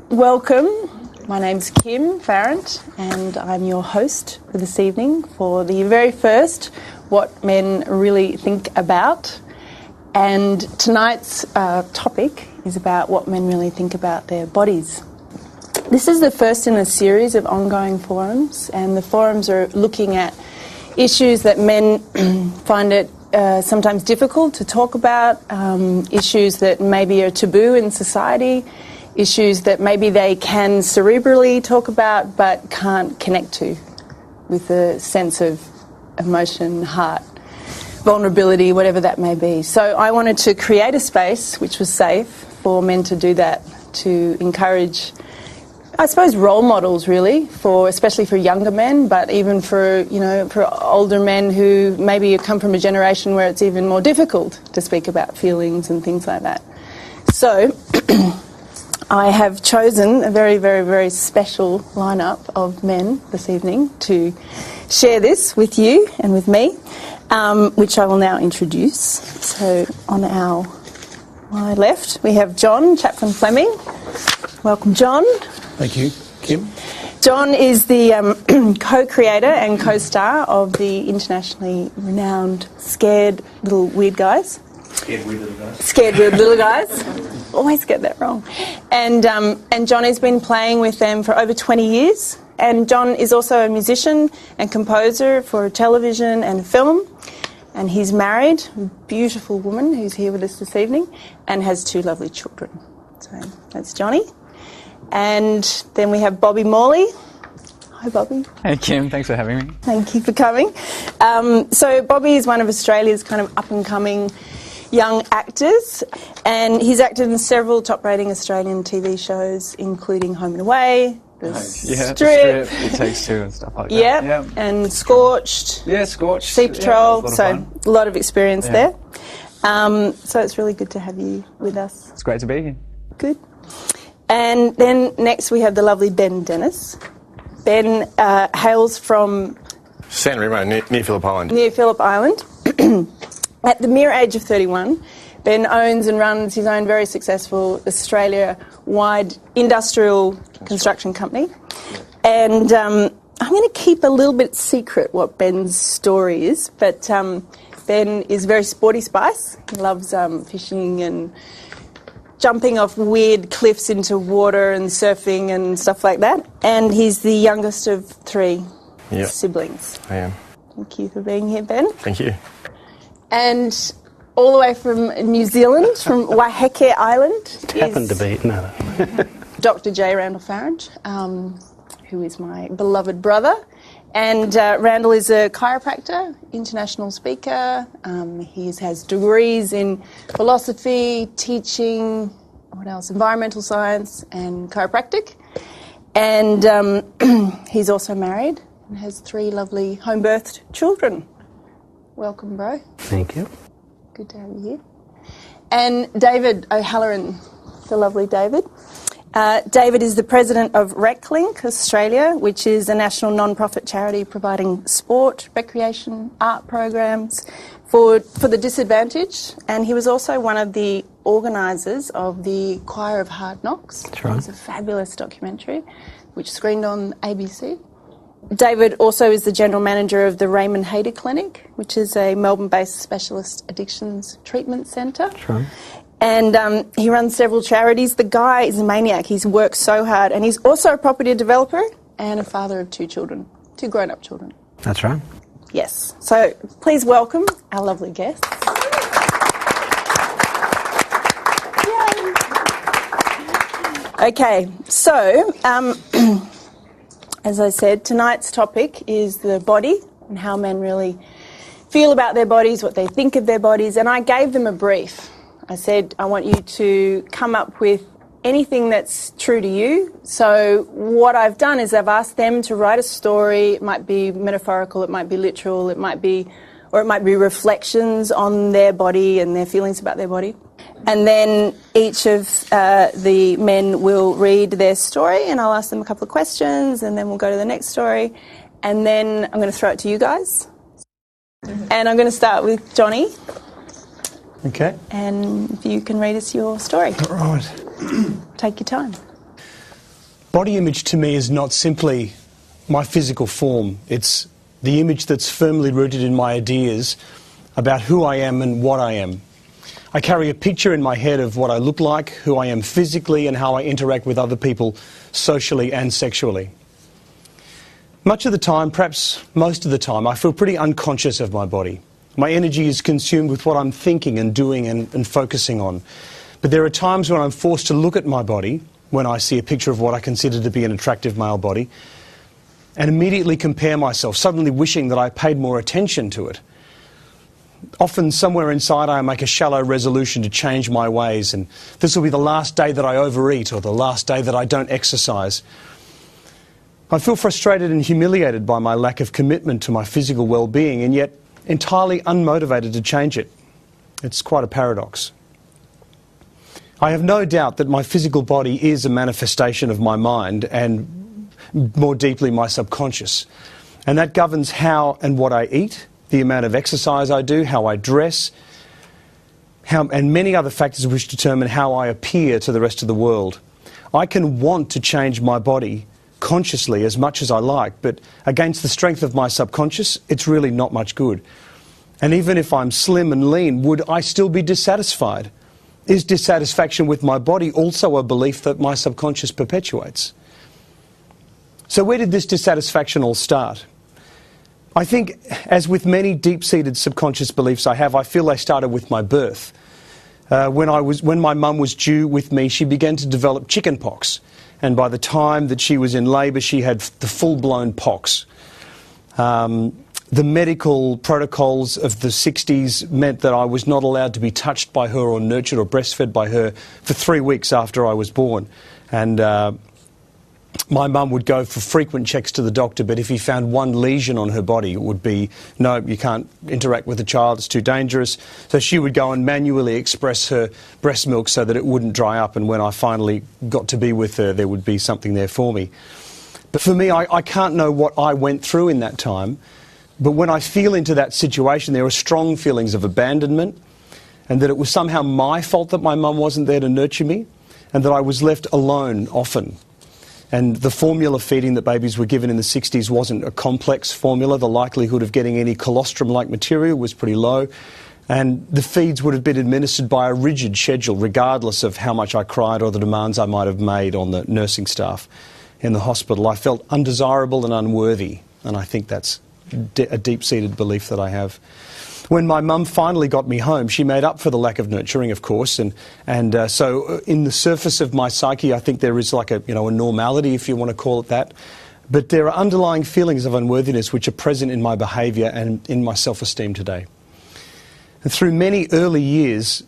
Welcome. My name's Kim Farrant and I'm your host for this evening for the very first What Men Really Think About. And tonight's topic is about what men really think about their bodies. This is the first in a series of ongoing forums, and the forums are looking at issues that men find it sometimes difficult to talk about, issues that maybe are taboo in society, issues that maybe they can cerebrally talk about but can't connect to with a sense of emotion, heart, vulnerability, whatever that may be. So I wanted to create a space which was safe for men to do that, to encourage, I suppose, role models really, especially for younger men, but even for older men who maybe come from a generation where it's even more difficult to speak about feelings and things like that. So I have chosen a very, very, very special lineup of men this evening to share this with you and with me, which I will now introduce. So on my left we have John Chaplin-Fleming. Welcome, John. Thank you, Kim. John is the co-creator and co-star of the internationally renowned Scared Little Weird Guys. Scared Weird Little Guys. Scared Weird Little Guys. Always get that wrong. And John has been playing with them for over 20 years. And John is also a musician and composer for television and film. And he's married, a beautiful woman who's here with us this evening, and has 2 lovely children. So that's Johnny. And then we have Bobby Morley. Hi, Bobby. Hey, Kim. Thanks for having me. Thank you for coming. So Bobby is one of Australia's kind of up-and-coming young actors, and he's acted in several top-rating Australian TV shows, including Home and Away, The Strip, It Takes Two and stuff like that. Yep. And Scorched. Yeah, Scorched. Sea Patrol. Yeah, so a lot of experience there. So it's really good to have you with us. It's great to be here. Good. And then next we have the lovely Ben Dennis. Ben hails from San Remo, near Phillip Island. Near Phillip Island. At the mere age of 31, Ben owns and runs his own very successful Australia-wide industrial construction company. And I'm going to keep a little bit secret what Ben's story is, but Ben is very sporty spice. He loves fishing and jumping off weird cliffs into water and surfing and stuff like that. And he's the youngest of 3 siblings. I am. Thank you for being here, Ben. Thank you. And all the way from New Zealand, from Waiheke Island, happened to be, no. Dr. J. Randall Farrant, who is my beloved brother. And Randall is a chiropractor, international speaker. He has degrees in philosophy, teaching, environmental science and chiropractic. And he's also married and has 3 lovely home-birthed children. Welcome, bro. Thank you. Good to have you here. And David O'Halloran, the lovely David. David is the president of RecLink Australia, which is a national non-profit charity providing sport, recreation, art programs for the disadvantaged. And he was also one of the organisers of the Choir of Hard Knocks. That's right. It's a fabulous documentary which screened on ABC. David also is the general manager of the Raymond Hayter Clinic, which is a Melbourne-based specialist addictions treatment centre. That's right. And he runs several charities. The guy is a maniac. He's worked so hard. And he's also a property developer and a father of 2 children, 2 grown-up children. That's right. Yes. So please welcome our lovely guests. Yay. Okay, so as I said, tonight's topic is the body and how men really feel about their bodies, what they think of their bodies. And I gave them a brief. I said, I want you to come up with anything that's true to you. So what I've done is I've asked them to write a story. It might be metaphorical, it might be literal, it might be reflections on their body and their feelings about their body. And then each of the men will read their story, and I'll ask them a couple of questions, and then we'll go to the next story. And then I'm going to throw it to you guys. And I'm going to start with Johnny. Okay. And if you can read us your story. All right. Take your time. Body image to me is not simply my physical form. It's the image that's firmly rooted in my ideas about who I am and what I am. I carry a picture in my head of what I look like, who I am physically, and how I interact with other people socially and sexually. Much of the time, perhaps most of the time, I feel pretty unconscious of my body. My energy is consumed with what I'm thinking and doing and focusing on. But there are times when I'm forced to look at my body, when I see a picture of what I consider to be an attractive male body, and immediately compare myself, suddenly wishing that I paid more attention to it. Often somewhere inside I make a shallow resolution to change my ways, and this will be the last day that I overeat or the last day that I don't exercise. I feel frustrated and humiliated by my lack of commitment to my physical well-being, and yet entirely unmotivated to change it. It's quite a paradox. I have no doubt that my physical body is a manifestation of my mind and more deeply my subconscious. And that governs how and what I eat, the amount of exercise I do, how I dress, and many other factors which determine how I appear to the rest of the world. I can want to change my body consciously as much as I like, but against the strength of my subconscious, it's really not much good. And even if I'm slim and lean, would I still be dissatisfied? Is dissatisfaction with my body also a belief that my subconscious perpetuates? So where did this dissatisfaction all start? I think, as with many deep-seated subconscious beliefs I have, I feel they started with my birth. When my mum was due with me, she began to develop chicken pox. And by the time that she was in labour, she had the full-blown pox. The medical protocols of the 60s meant that I was not allowed to be touched by her or nurtured or breastfed by her for 3 weeks after I was born. And my mum would go for frequent checks to the doctor, but if he found one lesion on her body, it would be, no, you can't interact with the child, it's too dangerous. So she would go and manually express her breast milk so that it wouldn't dry up, and when I finally got to be with her, there would be something there for me. But for me, I can't know what I went through in that time, but when I feel into that situation, there are strong feelings of abandonment, and that it was somehow my fault that my mum wasn't there to nurture me, and that I was left alone often. And the formula feeding that babies were given in the 60s wasn't a complex formula. The likelihood of getting any colostrum-like material was pretty low. And the feeds would have been administered by a rigid schedule, regardless of how much I cried or the demands I might have made on the nursing staff in the hospital. I felt undesirable and unworthy, and I think that's a deep-seated belief that I have. When my mum finally got me home, she made up for the lack of nurturing, of course, and so in the surface of my psyche, I think there is like a normality, if you want to call it that. But there are underlying feelings of unworthiness which are present in my behaviour and in my self-esteem today. And through many early years,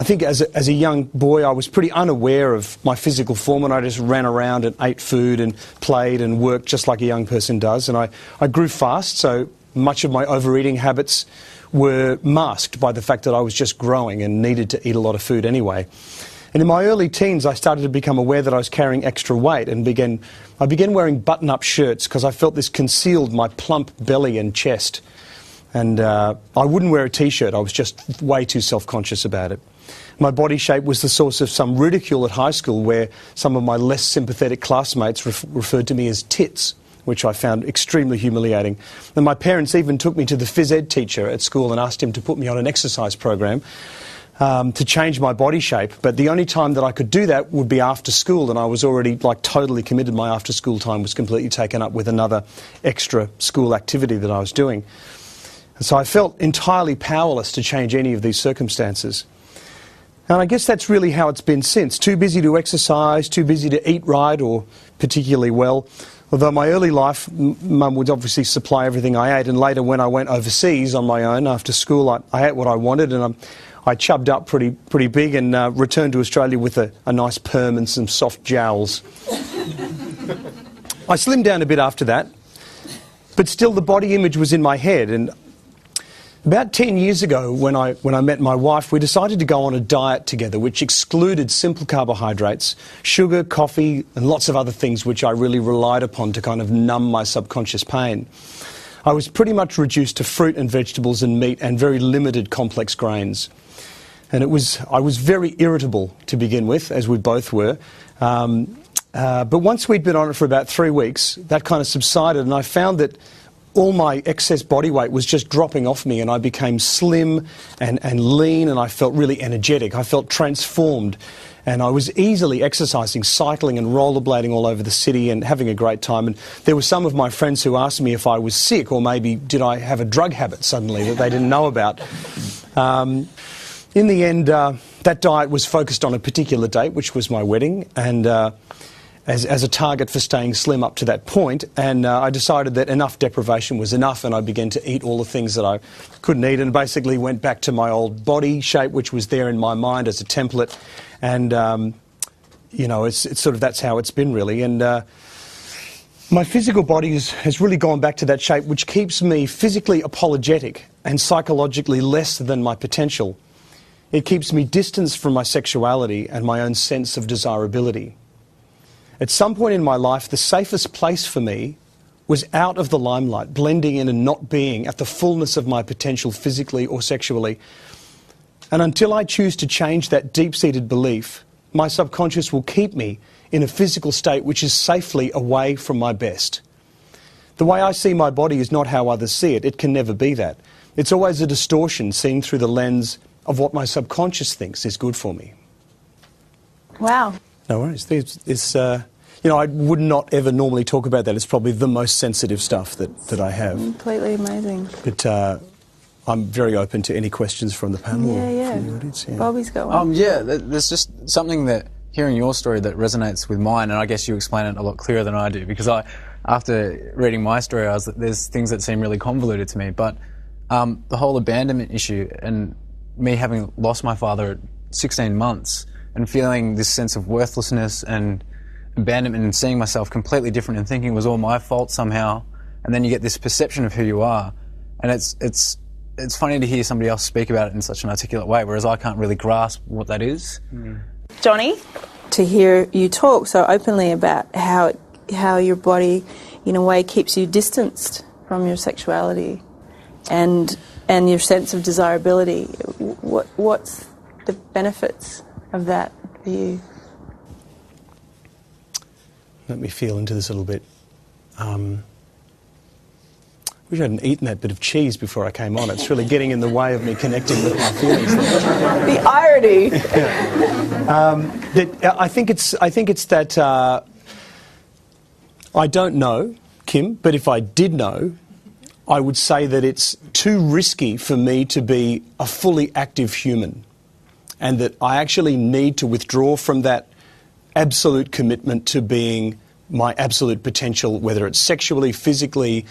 I think as a young boy, I was pretty unaware of my physical form, and I just ran around and ate food and played and worked just like a young person does. And I grew fast, so much of my overeating habits were masked by the fact that I was just growing and needed to eat a lot of food anyway. And in my early teens, I started to become aware that I was carrying extra weight, and I began wearing button-up shirts because I felt this concealed my plump belly and chest. And I wouldn't wear a t-shirt. I was just way too self-conscious about it. My body shape was the source of some ridicule at high school, where some of my less sympathetic classmates referred to me as tits, which I found extremely humiliating. And my parents even took me to the phys ed teacher at school and asked him to put me on an exercise program to change my body shape. But the only time that I could do that would be after school, and I was already totally committed. My after school time was completely taken up with another extra school activity that I was doing. And so I felt entirely powerless to change any of these circumstances. And I guess that's really how it's been since. Too busy to exercise, too busy to eat right or particularly well. Although my early life, Mum would obviously supply everything I ate, and later when I went overseas on my own after school, I ate what I wanted, and I chubbed up pretty big and returned to Australia with a nice perm and some soft jowls. I slimmed down a bit after that, but still the body image was in my head. And about 10 years ago, when I met my wife, we decided to go on a diet together which excluded simple carbohydrates, sugar, coffee, and lots of other things which I really relied upon to kind of numb my subconscious pain. I was pretty much reduced to fruit and vegetables and meat and very limited complex grains. And I was very irritable to begin with, as we both were. But once we'd been on it for about 3 weeks, that kind of subsided, and I found that all my excess body weight was just dropping off me, and I became slim and lean, and I felt really energetic. I felt transformed, and I was easily exercising, cycling and rollerblading all over the city and having a great time. And there were some of my friends who asked me if I was sick, or maybe did I have a drug habit suddenly that they didn't know about. In the end, that diet was focused on a particular date, which was my wedding, and as a target for staying slim up to that point, and I decided that enough deprivation was enough, and I began to eat all the things that I couldn't eat, and basically went back to my old body shape, which was there in my mind as a template, and it's sort of, that's how it's been really. And my physical body has really gone back to that shape, which keeps me physically apologetic and psychologically less than my potential. It keeps me distanced from my sexuality and my own sense of desirability. At some point in my life, the safest place for me was out of the limelight, blending in and not being at the fullness of my potential physically or sexually. And until I choose to change that deep-seated belief, my subconscious will keep me in a physical state which is safely away from my best. The way I see my body is not how others see it. It can never be that. It's always a distortion seen through the lens of what my subconscious thinks is good for me. Wow. No worries. I would not ever normally talk about that. It's probably the most sensitive stuff that I have. Completely amazing. But I'm very open to any questions from the panel or from the audience. Yeah. Bobby's got one. There's just something that, hearing your story, that resonates with mine, and I guess you explain it a lot clearer than I do, because after reading my story, there's things that seem really convoluted to me. But the whole abandonment issue, and me having lost my father at 16 months, and feeling this sense of worthlessness and abandonment, and seeing myself completely different and thinking it was all my fault somehow, and then you get this perception of who you are, and it's funny to hear somebody else speak about it in such an articulate way, whereas I can't really grasp what that is. Johnny? To hear you talk so openly about how your body, in a way, keeps you distanced from your sexuality and your sense of desirability. What's the benefits of that for you? Let me feel into this a little bit. Wish I hadn't eaten that bit of cheese before I came on. It's really getting in the way of me connecting with my feelings. The irony. I think it's that I don't know, Kim, but if I did know, I would say that it's too risky for me to be a fully active human, and that I actually need to withdraw from that absolute commitment to being my absolute potential, whether it's sexually, physically,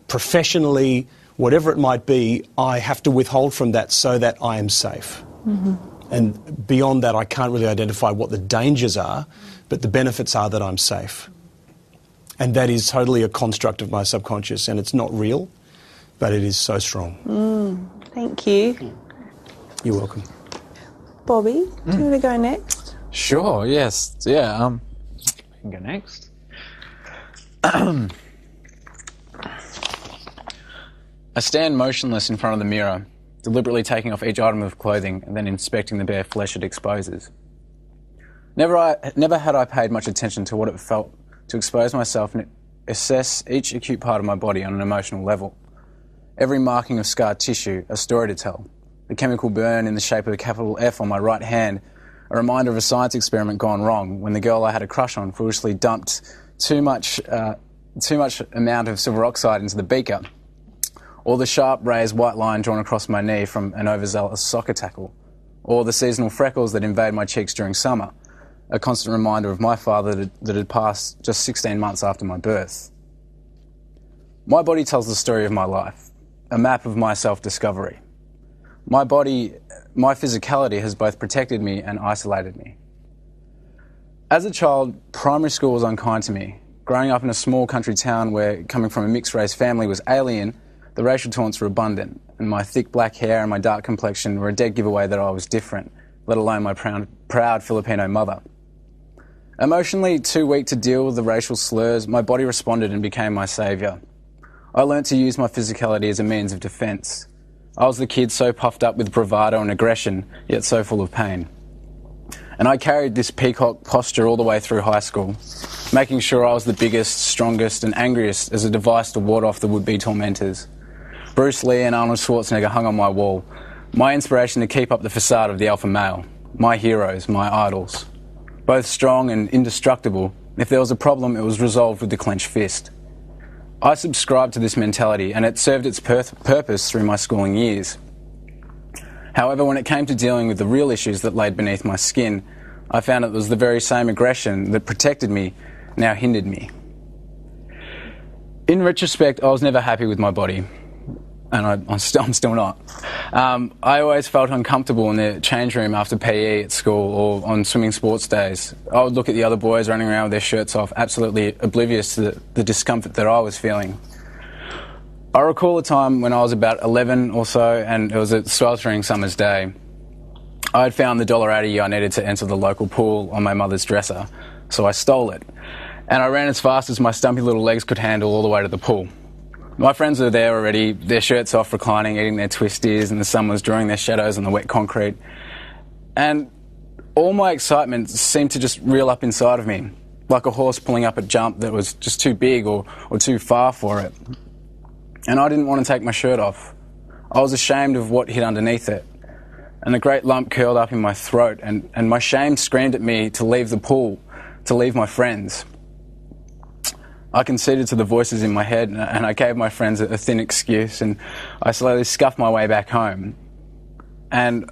professionally, whatever it might be. I have to withhold from that so that I am safe. Mm-hmm. And beyond that, I can't really identify what the dangers are, but the benefits are that I'm safe. And that is totally a construct of my subconscious, and it's not real, but it is so strong. Thank you. You're welcome. Bobby, do you want to go next? Sure, yes. Yeah, I can go next. I stand motionless in front of the mirror, deliberately taking off each item of clothing and then inspecting the bare flesh it exposes. Never had I paid much attention to what it felt to expose myself and assess each acute part of my body on an emotional level. Every marking of scarred tissue, a story to tell. The chemical burn in the shape of a capital F on my right hand, a reminder of a science experiment gone wrong when the girl I had a crush on foolishly dumped too much amount of silver oxide into the beaker. Or the sharp raised white line drawn across my knee from an overzealous soccer tackle. Or the seasonal freckles that invade my cheeks during summer, a constant reminder of my father that had passed just 16 months after my birth. My body tells the story of my life, a map of my self-discovery. My body, my physicality has both protected me and isolated me. As a child, primary school was unkind to me. Growing up in a small country town where coming from a mixed-race family was alien, the racial taunts were abundant, and my thick black hair and my dark complexion were a dead giveaway that I was different, let alone my proud Filipino mother. Emotionally too weak to deal with the racial slurs, my body responded and became my saviour. I learnt to use my physicality as a means of defence. I was the kid so puffed up with bravado and aggression, yet so full of pain. And I carried this peacock posture all the way through high school, making sure I was the biggest, strongest and angriest as a device to ward off the would-be tormentors. Bruce Lee and Arnold Schwarzenegger hung on my wall, my inspiration to keep up the facade of the alpha male, my heroes, my idols. Both strong and indestructible. If there was a problem, it was resolved with the clenched fist. I subscribed to this mentality, and it served its purpose through my schooling years. However, when it came to dealing with the real issues that laid beneath my skin, I found it was the very same aggression that protected me now hindered me. In retrospect, I was never happy with my body, and I'm still not. I always felt uncomfortable in the change room after PE at school or on swimming sports days. I would look at the other boys running around with their shirts off, absolutely oblivious to the discomfort that I was feeling. I recall a time when I was about 11 or so, and it was a sweltering summer's day. I had found the $1.80 I needed to enter the local pool on my mother's dresser, so I stole it. And I ran as fast as my stumpy little legs could handle all the way to the pool. My friends were there already, their shirts off, reclining, eating their twisties, and the sun was drawing their shadows on the wet concrete. And all my excitement seemed to just reel up inside of me, like a horse pulling up a jump that was just too big or too far for it. And I didn't want to take my shirt off. I was ashamed of what hid underneath it. And a great lump curled up in my throat, and my shame screamed at me to leave the pool, to leave my friends. I conceded to the voices in my head, and I gave my friends a thin excuse, and I slowly scuffed my way back home. And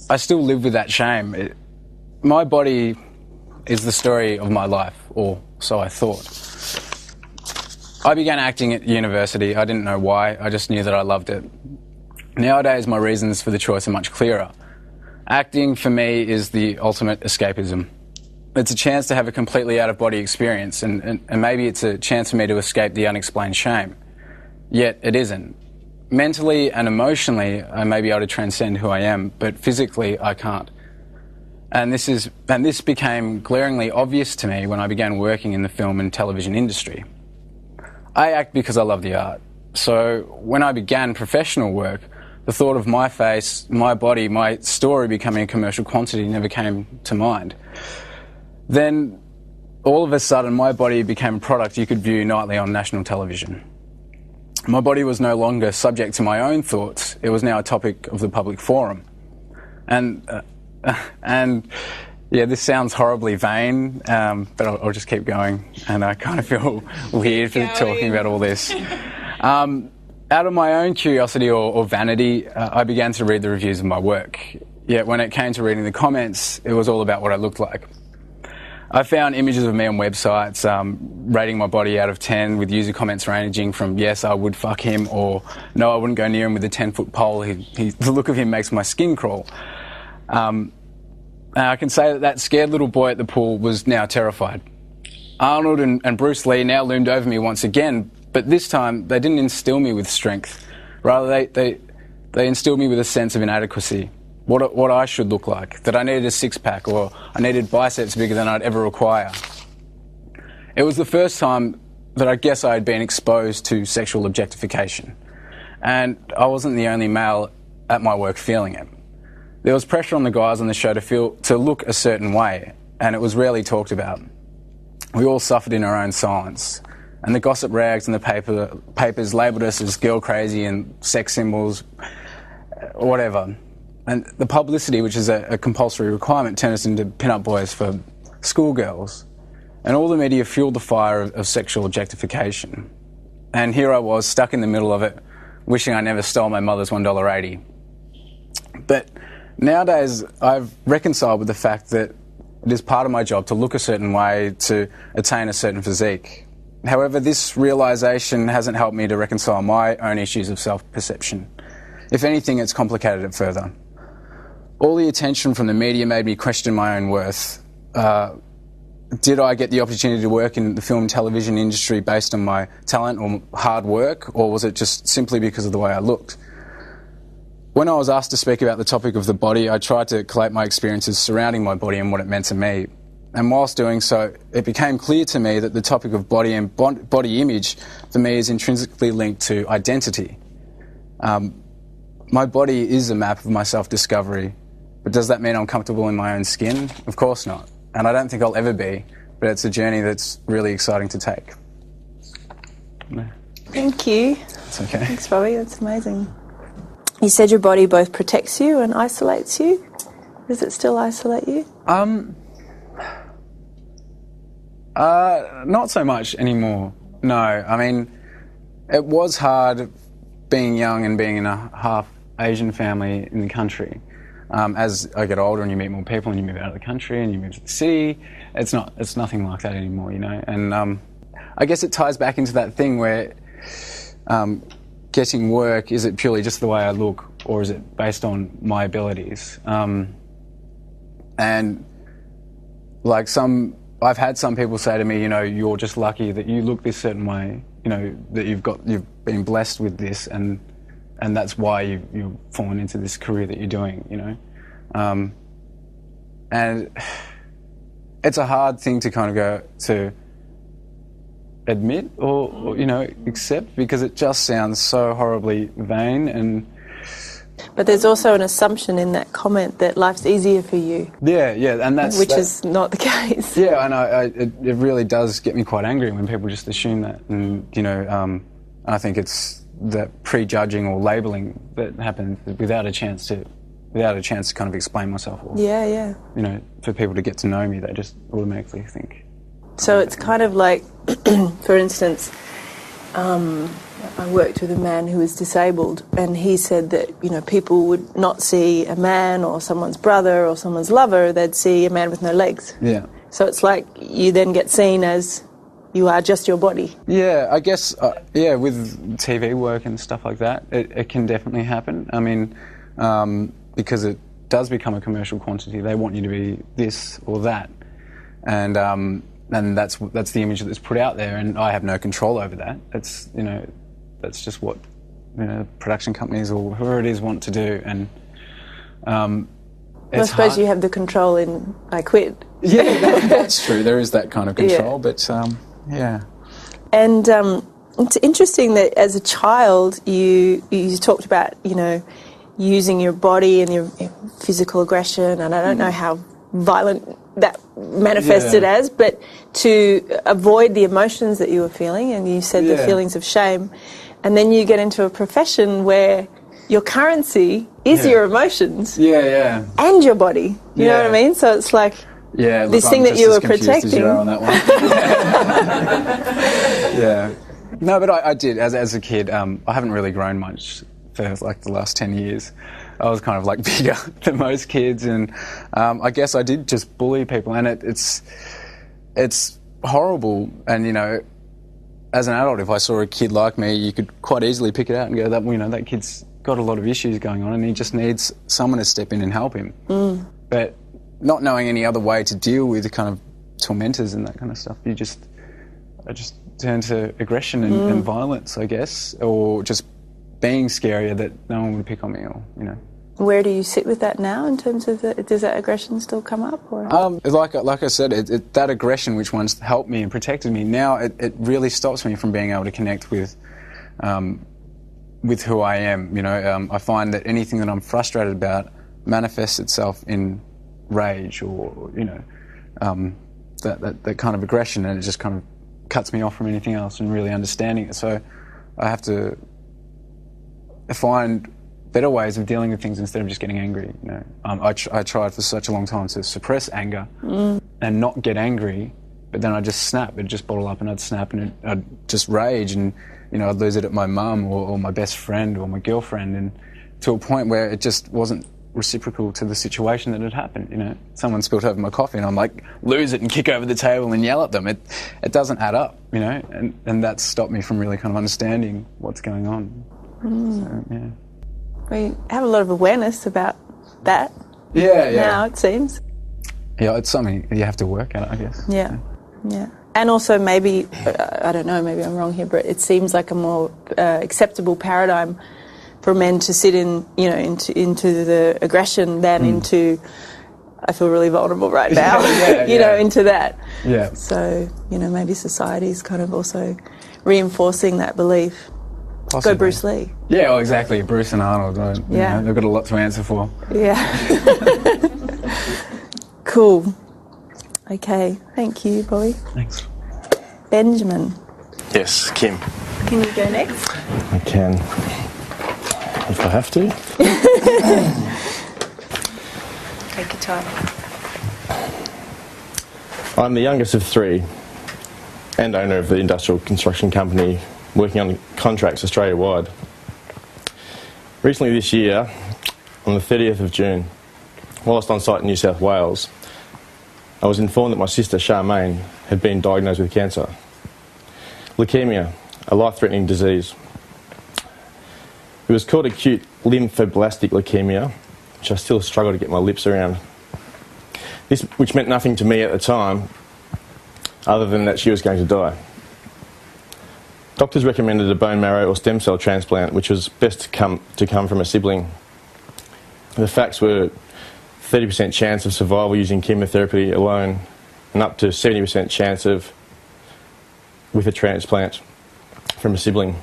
I still live with that shame. My body is the story of my life, or so I thought. I began acting at university. I didn't know why, I just knew that I loved it. Nowadays, my reasons for the choice are much clearer. Acting, for me, is the ultimate escapism. It's a chance to have a completely out-of-body experience, and maybe it's a chance for me to escape the unexplained shame. Yet it isn't. Mentally and emotionally, I may be able to transcend who I am, but physically, I can't. And this became glaringly obvious to me when I began working in the film and television industry. I act because I love the art. So when I began professional work, the thought of my face, my body, my story becoming a commercial quantity never came to mind. Then, all of a sudden, my body became a product you could view nightly on national television. My body was no longer subject to my own thoughts. It was now a topic of the public forum. And yeah, this sounds horribly vain, but I'll just keep going. And I kind of feel weird for talking about all this. Out of my own curiosity or vanity, I began to read the reviews of my work. Yet when it came to reading the comments, it was all about what I looked like. I found images of me on websites, rating my body out of 10 with user comments ranging from yes, I would fuck him, or no, I wouldn't go near him with a 10-foot pole. The look of him makes my skin crawl. I can say that scared little boy at the pool was now terrified. Arnold and Bruce Lee now loomed over me once again, but this time they didn't instill me with strength. Rather, they instilled me with a sense of inadequacy. What I should look like, that I needed a six-pack or I needed biceps bigger than I'd ever require. It was the first time that I guess I had been exposed to sexual objectification. And I wasn't the only male at my work feeling it. There was pressure on the guys on the show to look a certain way, and it was rarely talked about. We all suffered in our own silence. And the gossip rags and the papers labelled us as girl crazy and sex symbols, whatever. And the publicity, which is a compulsory requirement, turned us into pin-up boys for schoolgirls. And all the media fueled the fire of sexual objectification. And here I was, stuck in the middle of it, wishing I never stole my mother's $1.80. But nowadays, I've reconciled with the fact that it is part of my job to look a certain way, to attain a certain physique. However, this realisation hasn't helped me to reconcile my own issues of self-perception. If anything, it's complicated it further. All the attention from the media made me question my own worth. Did I get the opportunity to work in the film and television industry based on my talent or hard work, or was it just simply because of the way I looked? When I was asked to speak about the topic of the body, I tried to collate my experiences surrounding my body and what it meant to me. And whilst doing so, it became clear to me that the topic of body and body image for me is intrinsically linked to identity. My body is a map of my self-discovery, But does that mean I'm comfortable in my own skin? Of course not. And I don't think I'll ever be, but it's a journey that's really exciting to take. Thank you. It's okay. Thanks, Robbie. That's amazing. You said your body both protects you and isolates you. Does it still isolate you? Not so much anymore. No, I mean, it was hard being young and being in a half Asian family in the country. As I get older and you meet more people and you move out of the country and you move to the city, it's nothing like that anymore, you know. And I guess it ties back into that thing where getting work, is it purely just the way I look, or is it based on my abilities? And like I've had some people say to me, you know, you're just lucky that you look this certain way, you know, that you've been blessed with this, and that's why you've fallen into this career that you're doing, you know. And it's a hard thing to kind of go to admit or you know, accept, because it just sounds so horribly vain. But there's also an assumption in that comment that life's easier for you. Yeah, and that's... Which is not the case. Yeah, and it really does get me quite angry when people just assume that. And, you know, I think it's that prejudging or labelling that happens without a chance to kind of explain myself. Or, yeah. You know, for people to get to know me, they just automatically think. So it's kind of like, for instance, I worked with a man who was disabled, and he said that, you know, people would not see a man or someone's brother or someone's lover, they'd see a man with no legs. Yeah. So it's like you then get seen as you are just your body. Yeah, I guess, with TV work and stuff like that, it can definitely happen. I mean, because it does become a commercial quantity. They want you to be this or that. And that's the image that's put out there, and I have no control over that. It's, you know, that's just what, you know, production companies or whoever it is want to do. And I suppose hard. you have the control in I Quit. Yeah, that's true. There is that kind of control, but yeah. And it's interesting that as a child you talked about, you know, using your body and your physical aggression, and I don't know how violent that manifested as, but to avoid the emotions that you were feeling, and you said the feelings of shame, and then you get into a profession where your currency is your emotions and your body, you know what I mean? So it's like this thing that you were protecting. On that one. Yeah. No, but I did, as a kid, I haven't really grown much for like the last 10 years. I was kind of like bigger than most kids, and I guess I did just bully people, and it's horrible. And, you know, as an adult, if I saw a kid like me, you could quite easily pick it out and go, that, you know, that kid's got a lot of issues going on and he just needs someone to step in and help him. But not knowing any other way to deal with the kind of tormentors and that kind of stuff, I just turned to aggression and violence, I guess, or just being scarier that no one would pick on me, or, you know. Where do you sit with that now in terms of does that aggression still come up? Or? Like I said, that aggression which once helped me and protected me, now it really stops me from being able to connect with who I am. You know, I find that anything that I'm frustrated about manifests itself in rage, or, you know, that kind of aggression, and it just kind of cuts me off from anything else and really understanding it. So I have to find better ways of dealing with things instead of just getting angry. You know, I tried for such a long time to suppress anger and not get angry, but then I'd just snap. It'd just bottle up, and I'd snap, and I'd just rage, and, you know, I'd lose it at my mum or my best friend or my girlfriend, and to a point where it just wasn't reciprocal to the situation that had happened. You know, someone spilled over my coffee, and I'm like, lose it and kick over the table and yell at them. It doesn't add up, you know, and that stopped me from really kind of understanding what's going on. So, yeah. We have a lot of awareness about that. Yeah. Now, it seems. Yeah, it's something you have to work at, I guess. Yeah. And also maybe, I don't know, maybe I'm wrong here, but it seems like a more acceptable paradigm for men to sit in, you know, into the aggression than into, I feel really vulnerable right now, you know, into that. Yeah. So, you know, maybe society's kind of also reinforcing that belief. Possibly. Go Bruce Lee. Yeah, well, exactly. Bruce and Arnold. You know, they've got a lot to answer for. Yeah. Cool. Okay, thank you, Bobby. Thanks. Benjamin, Yes, Kim. can you go next? I can. If I have to. Take your time. I'm the youngest of three and owner of the industrial construction company working on contracts Australia-wide. Recently this year, on the 30th of June, whilst on site in New South Wales, I was informed that my sister Charmaine had been diagnosed with cancer. Leukemia, a life-threatening disease. It was called acute lymphoblastic leukemia, which I still struggle to get my lips around. This, which meant nothing to me at the time, other than that she was going to die. Doctors recommended a bone marrow or stem cell transplant, which was best to come from a sibling. The facts were 30% chance of survival using chemotherapy alone, and up to 70% chance of with a transplant from a sibling.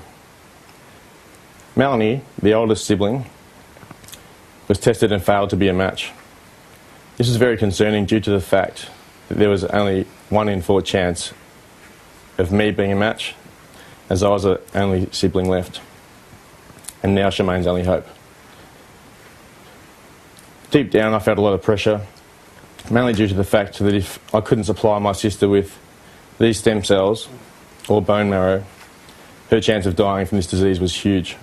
Melanie, the oldest sibling, was tested and failed to be a match. This was very concerning due to the fact that there was only 1 in 4 chance of me being a match, as I was the only sibling left, and now Charmaine's only hope. Deep down I felt a lot of pressure, mainly due to the fact that if I couldn't supply my sister with these stem cells or bone marrow, her chance of dying from this disease was huge.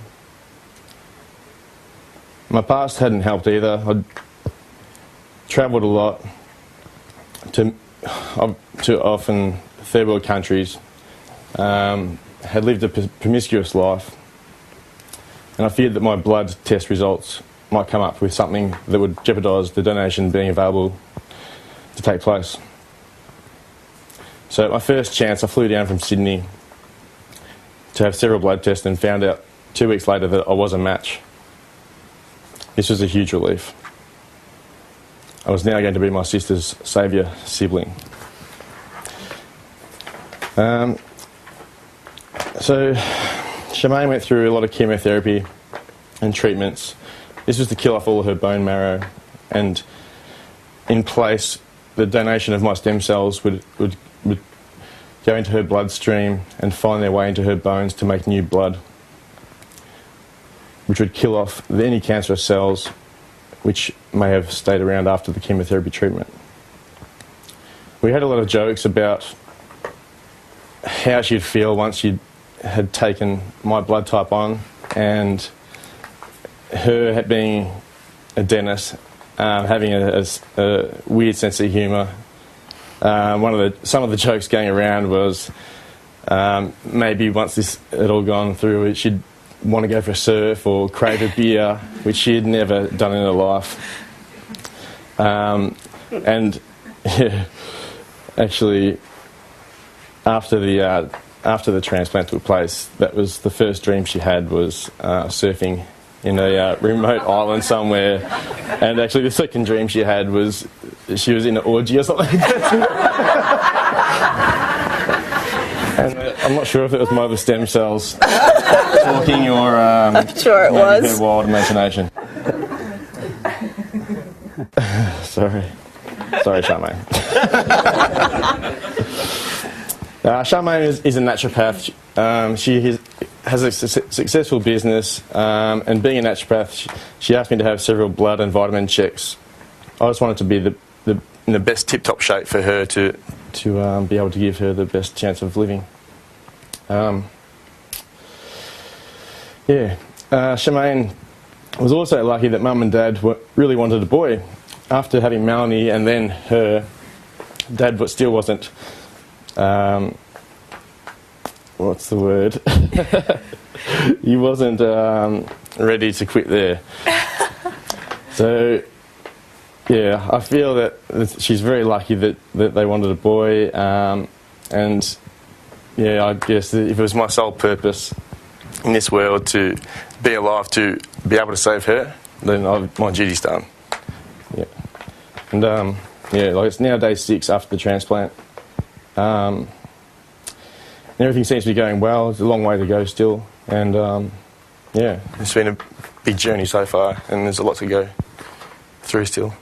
My past hadn't helped either. I'd travelled a lot to often third world countries, had lived a promiscuous life, and I feared that my blood test results might come up with something that would jeopardise the donation being available to take place. So at my first chance I flew down from Sydney to have several blood tests and found out 2 weeks later that I was a match. This was a huge relief. I was now going to be my sister's saviour sibling. So Charmaine went through a lot of chemotherapy and treatments. This was to kill off all of her bone marrow, and in place the donation of my stem cells would go into her bloodstream and find their way into her bones to make new blood, which would kill off any cancerous cells which may have stayed around after the chemotherapy treatment. We had a lot of jokes about how she'd feel once she had taken my blood type on, and her being a dentist, having a weird sense of humour. Some of the jokes going around was maybe once this had all gone through, she'd want to go for a surf or crave a beer, which she had never done in her life. And yeah, actually, after the transplant took place, that was the first dream she had, was surfing in a remote island somewhere. And actually the second dream she had was she was in an orgy or something. And I'm not sure if it was my other stem cells talking or I'm sure it was her wild imagination. Sorry, Charmaine. Charmaine is a naturopath. She has a successful business, and being a naturopath, she asked me to have several blood and vitamin checks. I just wanted to be in the best tip-top shape for her to be able to give her the best chance of living. Charmaine was also lucky that Mum and Dad really wanted a boy. After having Melanie and then her, Dad still wasn't, what's the word? He wasn't ready to quit there. So, yeah, I feel that she's very lucky that they wanted a boy, and yeah, I guess if it was my sole purpose in this world to be alive to be able to save her, then my duty's done. Yeah, and like it's now day 6 after the transplant. And everything seems to be going well. It's a long way to go still, and yeah, it's been a big journey so far, and there's a lot to go through still.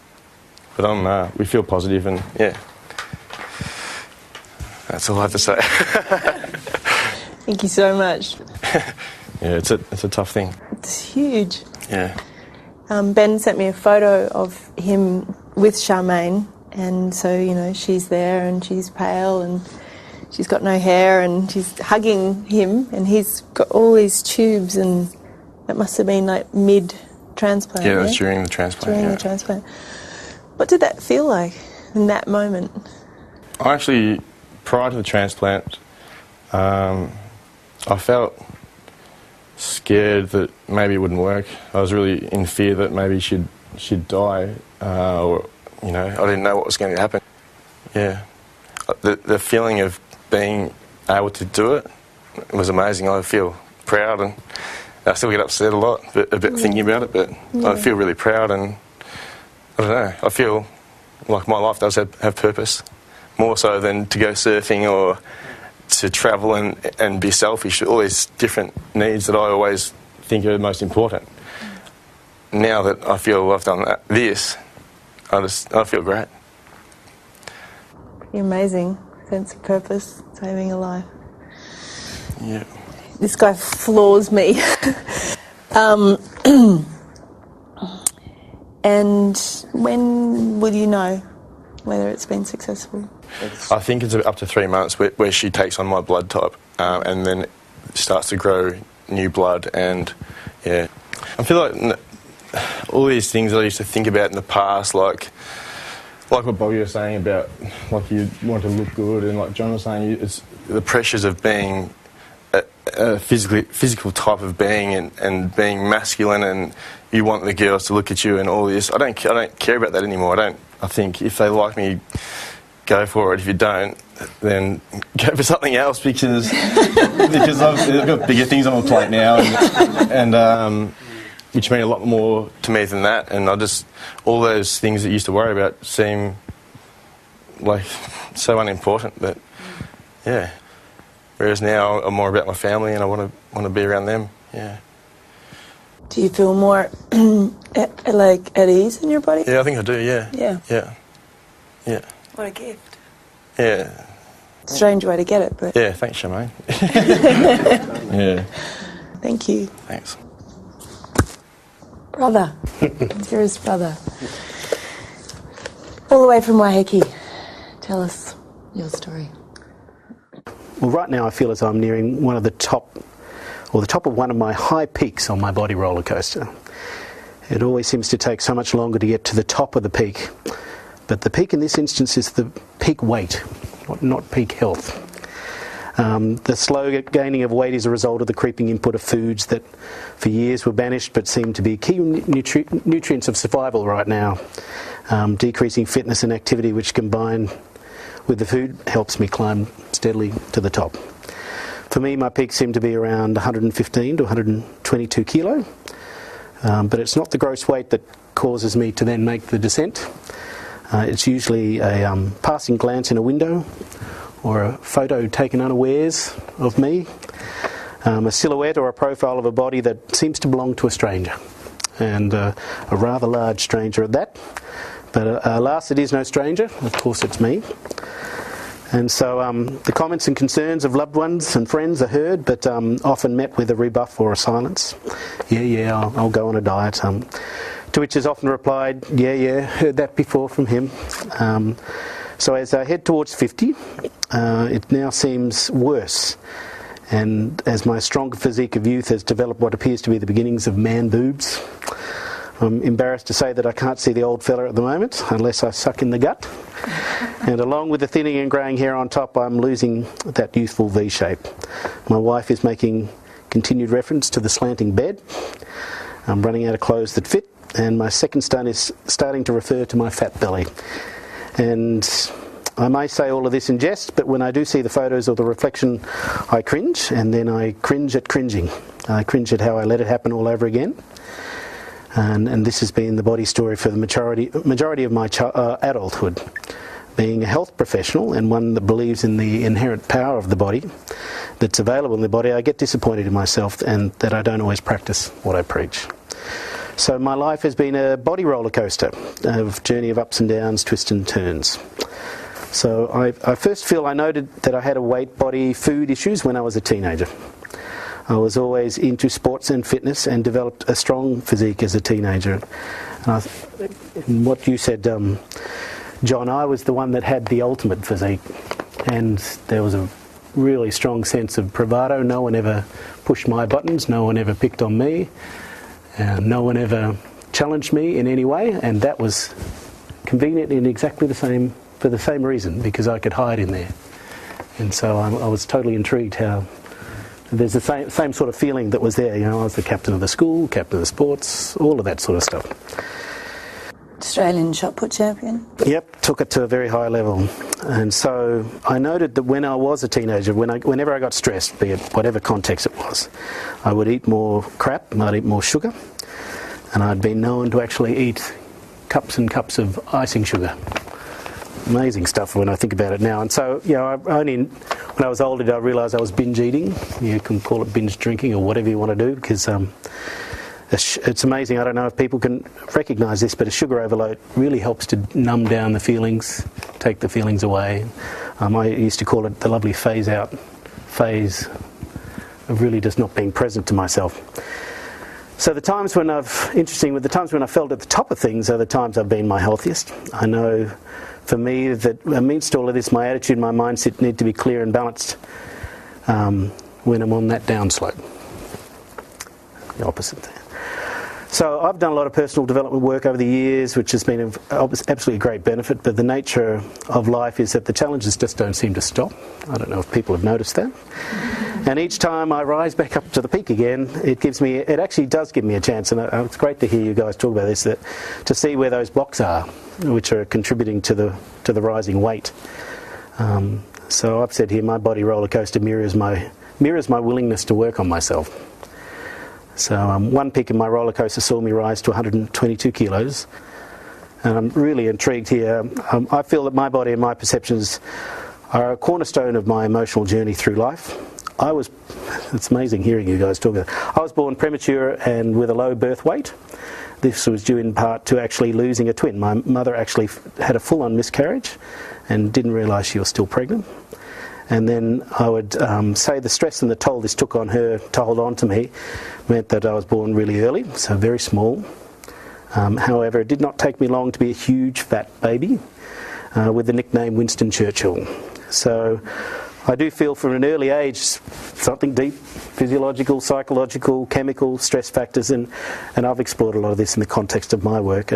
But we feel positive, and yeah, that's all I have to say. Thank you so much. Yeah, it's a tough thing. It's huge. Yeah. Ben sent me a photo of him with Charmaine, and so, she's there and she's pale and she's got no hair and she's hugging him and he's got all these tubes, and that must have been like mid-transplant. Yeah, it was during the transplant. During the transplant. What did that feel like in that moment? I actually, prior to the transplant, I felt scared that maybe it wouldn't work. I was really in fear that maybe she'd die, or I didn't know what was going to happen. Yeah, the feeling of being able to do it was amazing. I feel proud, and I still get upset a lot, a bit thinking about it. But I feel really proud, and I don't know. I feel like my life does have purpose, more so than to go surfing or to travel and be selfish. All these different needs that I always think are most important. Now that I feel I've done this, I feel great. Pretty amazing sense of purpose, saving a life. Yeah. This guy floors me. And when will you know whether it's been successful? I think it's up to 3 months where she takes on my blood type, and then starts to grow new blood, and yeah. I feel like all these things I used to think about in the past, like what Bobby was saying about, like, you want to look good, and like John was saying, it's the pressures of being a physical type of being, and being masculine, and you want the girls to look at you and all this. I don't care about that anymore. I think if they like me, go for it. If you don't, then go for something else, because I've got bigger things on my plate now, and which mean a lot more to me than that. And all those things that you used to worry about seem like so unimportant. But yeah, whereas now I'm more about my family, and I want to be around them. Yeah. Do you feel more at ease in your body? Yeah, I think I do. Yeah. Yeah. Yeah. Yeah. What a gift. Yeah. Strange way to get it, but... Yeah, thanks, Charmaine. Yeah. Thank you. Thanks. Brother. Dearest brother. All the way from Waiheke. Tell us your story. Well, right now I feel as though I'm nearing the top of one of my high peaks on my body roller coaster. It always seems to take so much longer to get to the top of the peak. But the peak in this instance is the peak weight, not peak health. The slow gaining of weight is a result of the creeping input of foods that for years were banished but seem to be key nutrients of survival right now. Decreasing fitness and activity, which combined with the food helps me climb steadily to the top. For me, my peaks seem to be around 115 to 122 kilo, but it's not the gross weight that causes me to then make the descent. It's usually a passing glance in a window, or a photo taken unawares of me, a silhouette or a profile of a body that seems to belong to a stranger, and a rather large stranger at that. But alas, it is no stranger. Of course, it's me. And so the comments and concerns of loved ones and friends are heard, but often met with a rebuff or a silence. Yeah, I'll go on a diet. To which is often replied, yeah, heard that before from him. So as I head towards 50, it now seems worse. And as my strong physique of youth has developed what appears to be the beginnings of man boobs, I'm embarrassed to say that I can't see the old fella at the moment, unless I suck in the gut. And along with the thinning and greying hair on top, I'm losing that youthful V shape. My wife is making continued reference to the slanting bed. I'm running out of clothes that fit, and my second son is starting to refer to my fat belly. And I may say all of this in jest, but when I do see the photos or the reflection, I cringe, and then I cringe at cringing. I cringe at how I let it happen all over again. And this has been the body story for the majority of my adulthood. Being a health professional and one that believes in the inherent power of the body that's available in the body, I get disappointed in myself and that I don't always practice what I preach. So my life has been a body roller coaster, a journey of ups and downs, twists and turns. So I first feel I noted that I had a weight, body, food issues when I was a teenager. I was always into sports and fitness and developed a strong physique as a teenager. And what you said, John, I was the one that had the ultimate physique, and there was a really strong sense of bravado. No one ever pushed my buttons, no one ever picked on me, no one ever challenged me in any way, and that was convenient in exactly the same, for the same reason, because I could hide in there. And so I was totally intrigued how there's the same sort of feeling that was there. You know, I was the captain of the school, captain of the sports, all of that sort of stuff. Australian shot put champion? Yep, took it to a very high level. And so I noted that when I was a teenager, whenever I got stressed, be it whatever context it was, I would eat more crap, I'd eat more sugar, and I'd been known to actually eat cups and cups of icing sugar. Amazing stuff when I think about it now. And so, you know, when I was older, I realised I was binge eating. You can call it binge drinking or whatever you want to do, because it's amazing. I don't know if people can recognise this, but a sugar overload really helps to numb down the feelings, take the feelings away. I used to call it the lovely phase-out phase of really just not being present to myself. So the times when the times when I felt at the top of things are the times I've been my healthiest. I know for me that amidst all of this, my attitude and my mindset need to be clear and balanced when I'm on that downslope. The opposite there. So I've done a lot of personal development work over the years, which has been of absolutely great benefit, but the nature of life is that the challenges just don't seem to stop. I don't know if people have noticed that. And each time I rise back up to the peak again, it actually does give me a chance, and it's great to hear you guys talk about this, to see where those blocks are, which are contributing to the rising weight. So I've said here, my body roller coaster mirrors my willingness to work on myself. So one peak in my roller coaster saw me rise to 122 kilos, and I'm really intrigued here. I feel that my body and my perceptions are a cornerstone of my emotional journey through life. It's amazing hearing you guys talk about it. I was born premature and with a low birth weight. This was due in part to actually losing a twin. My mother actually had a full-on miscarriage and didn't realise she was still pregnant. And then I would say the stress and the toll this took on her to hold on to me meant that I was born really early, so very small. However, it did not take me long to be a huge fat baby with the nickname Winston Churchill. So I do feel from an early age something deep, physiological, psychological, chemical, stress factors, and I've explored a lot of this in the context of my work.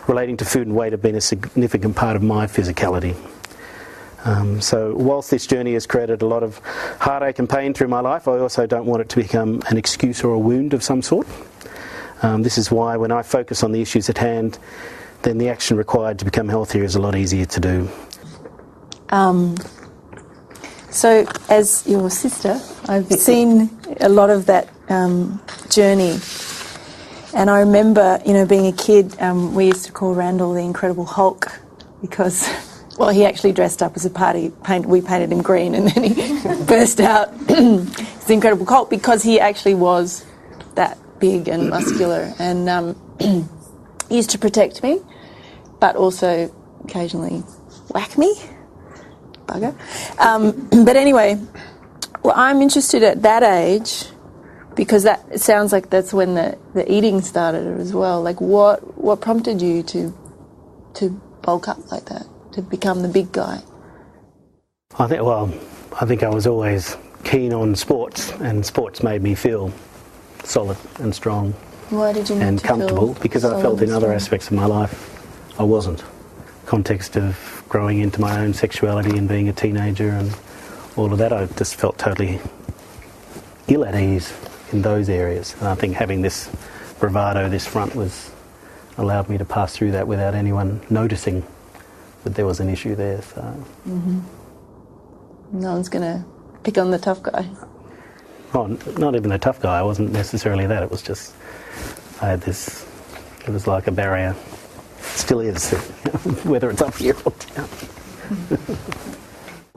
Relating to food and weight have been a significant part of my physicality. So whilst this journey has created a lot of heartache and pain through my life, I also don't want it to become an excuse or a wound of some sort. This is why when I focus on the issues at hand, then the action required to become healthier is a lot easier to do. So as your sister, I've seen a lot of that journey. And I remember, being a kid, we used to call Randall the Incredible Hulk because... Well, he actually dressed up as a party. We painted him green, and then he burst out. It's the Incredible Hulk because he actually was that big and muscular, and he used to protect me, but also occasionally whack me, bugger. But anyway, well, I'm interested at that age because it sounds like that's when the eating started as well. Like, what prompted you to bulk up like that? To become the big guy? I think I was always keen on sports, and sports made me feel solid and strong. Why did you need and to comfortable? Feel because I felt in other aspects of my life I wasn't. Context of growing into my own sexuality and being a teenager and all of that, I just felt totally ill at ease in those areas. And I think having this bravado, this front, allowed me to pass through that without anyone noticing that there was an issue there. So. Mm-hmm. No one's going to pick on the tough guy. Oh, not even the tough guy. I wasn't necessarily that. It was just, I had this, it was like a barrier. Still is, whether it's up here or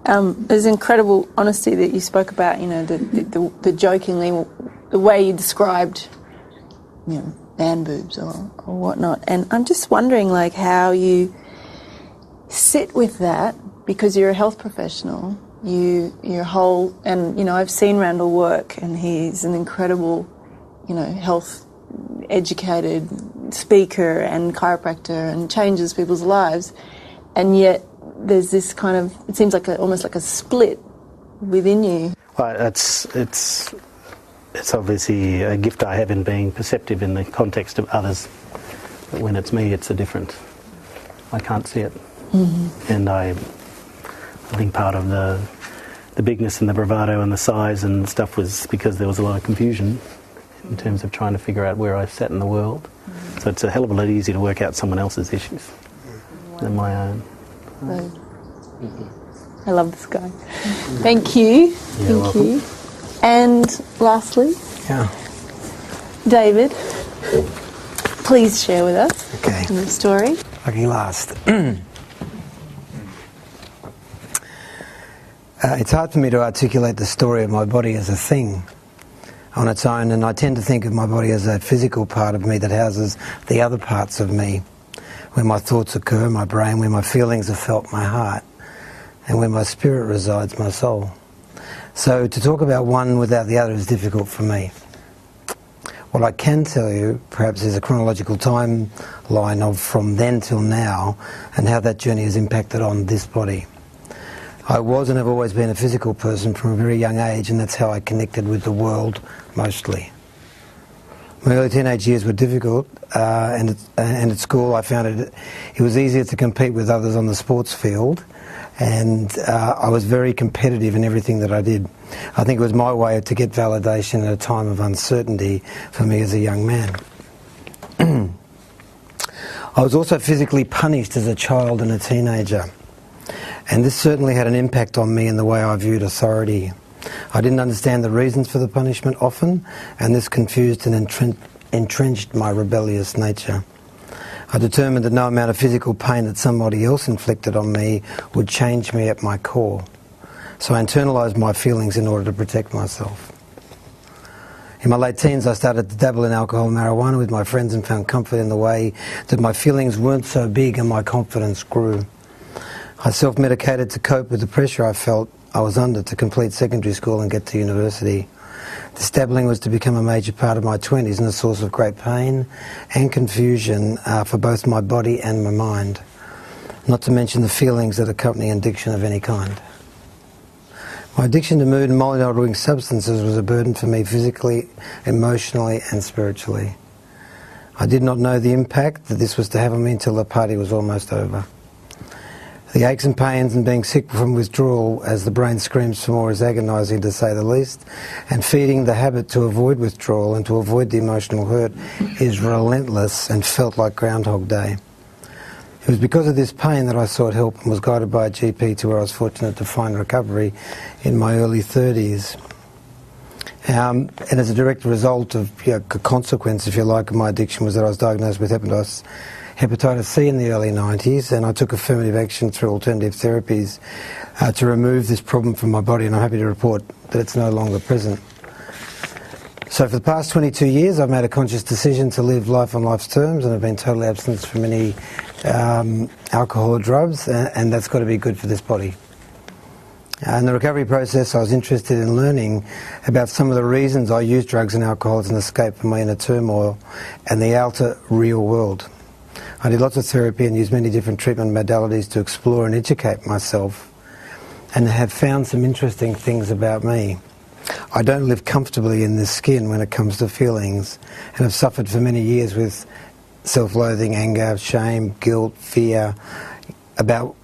down. There's incredible honesty that you spoke about, the jokingly, the way you described, man boobs or whatnot. And I'm just wondering, like, how you sit with that, because you're a health professional. Your whole, and, you know, I've seen Randall work, and he's an incredible, you know, health educated speaker and chiropractor, and changes people's lives. And yet there's this kind of, it seems like almost like a split within you. Well, it's obviously a gift I have in being perceptive in the context of others. But when it's me, it's I can't see it. Mm-hmm. And I think part of the bigness and the bravado and the size and stuff was because there was a lot of confusion in terms of trying to figure out where I sat in the world. Mm-hmm. So it's a hell of a lot easier to work out someone else's issues than my own. Right. I love this guy. Thank you. Thank you. And lastly, David, please share with us your story. Fucking last. It's hard for me to articulate the story of my body as a thing on its own, and I tend to think of my body as a physical part of me that houses the other parts of me, where my thoughts occur, my brain, where my feelings are felt, my heart, and where my spirit resides, my soul. So to talk about one without the other is difficult for me. What I can tell you, perhaps, is a chronological timeline of from then till now, and how that journey has impacted on this body. I was and have always been a physical person from a very young age, and that's how I connected with the world mostly. My early teenage years were difficult, and at school I found it was easier to compete with others on the sports field, and I was very competitive in everything that I did. I think it was my way to get validation at a time of uncertainty for me as a young man. I was also physically punished as a child and a teenager. And this certainly had an impact on me in the way I viewed authority. I didn't understand the reasons for the punishment often, and this confused and entrenched my rebellious nature. I determined that no amount of physical pain that somebody else inflicted on me would change me at my core. So I internalised my feelings in order to protect myself. In my late teens, I started to dabble in alcohol and marijuana with my friends and found comfort in the way that my feelings weren't so big and my confidence grew. I self-medicated to cope with the pressure I felt I was under to complete secondary school and get to university. This dabbling was to become a major part of my 20s and a source of great pain and confusion for both my body and my mind, not to mention the feelings that accompany addiction of any kind. My addiction to mood and mind-altering substances was a burden for me physically, emotionally and spiritually. I did not know the impact that this was to have on me until the party was almost over. The aches and pains and being sick from withdrawal as the brain screams for more is agonising, to say the least, and feeding the habit to avoid withdrawal and to avoid the emotional hurt is relentless and felt like Groundhog Day. It was because of this pain that I sought help and was guided by a GP to where I was fortunate to find recovery in my early 30s. And as a direct result of, a consequence, if you like, of my addiction was that I was diagnosed with hepatitis C in the early 90s, and I took affirmative action through alternative therapies to remove this problem from my body, and I'm happy to report that it's no longer present. So for the past 22 years I've made a conscious decision to live life on life's terms, and I've been totally abstinent from any alcohol or drugs, and that's got to be good for this body. In the recovery process I was interested in learning about some of the reasons I use drugs and alcohol as an escape from my inner turmoil and the outer real world. I did lots of therapy and used many different treatment modalities to explore and educate myself, and have found some interesting things about me. I don't live comfortably in this skin when it comes to feelings, and have suffered for many years with self-loathing, anger, shame, guilt, fear about